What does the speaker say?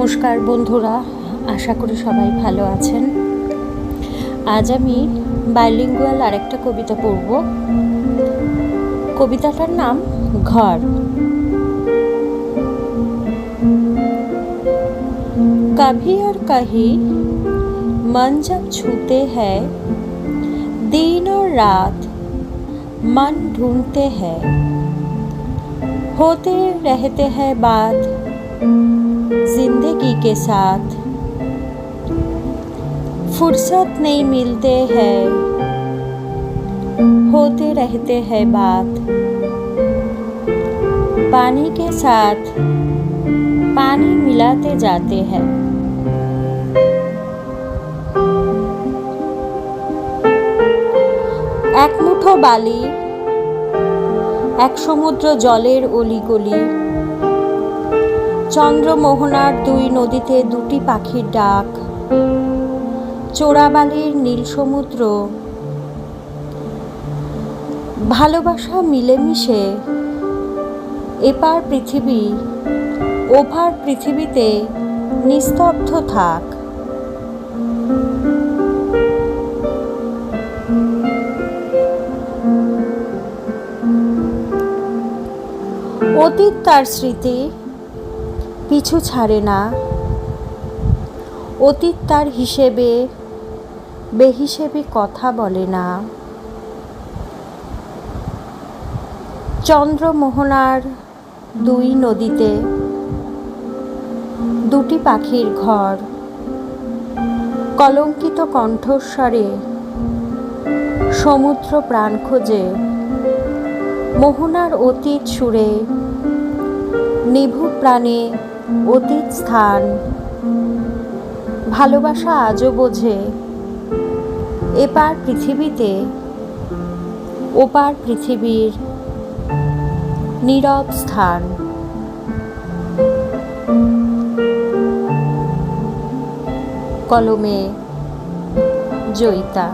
নমস্কার বন্ধুরা, আশা করি সবাই ভালো আছেন। আজ আমি বাইলিঙ্গুয়াল আরেকটা কবিতা পড়ব। কবিতাটার নাম ঘর। कभी और कहीं मन जब छूते हैं, दिन और रात मन ढूंढते हैं, होते रहते हैं बात जिंदगी के साथ, फुर्सत नहीं मिलते हैं, होते रहते हैं बात पानी के साथ, पानी मिलाते जाते हैं। এক মুঠো বালি, এক সমুদ্র জলের অলিগলি, চন্দ্রমোহনার দুই নদীতে দুটি পাখির ডাক, চোরাবালির নীল সমুদ্র, ভালোবাসা মিলেমিশে এপার পৃথিবী ওপার পৃথিবীতে নিস্তব্ধ থাক। অতীত তার স্মৃতি পিছু ছাড়ে না, অতীত তার হিসেবে বেহিসেবি কথা বলে না। চন্দ্রমোহনার দুই নদীতে দুটি পাখির ঘর, কলঙ্কিত কণ্ঠস্বরে সমুদ্র প্রাণ খোঁজে, মোহনার অতীত সুরে নিভু প্রাণে অতীত স্থান, ভালোবাসা আজও বোঝে এপার পৃথিবীতে ওপার পৃথিবীর নীরব স্থান। কলমে জয়িতা।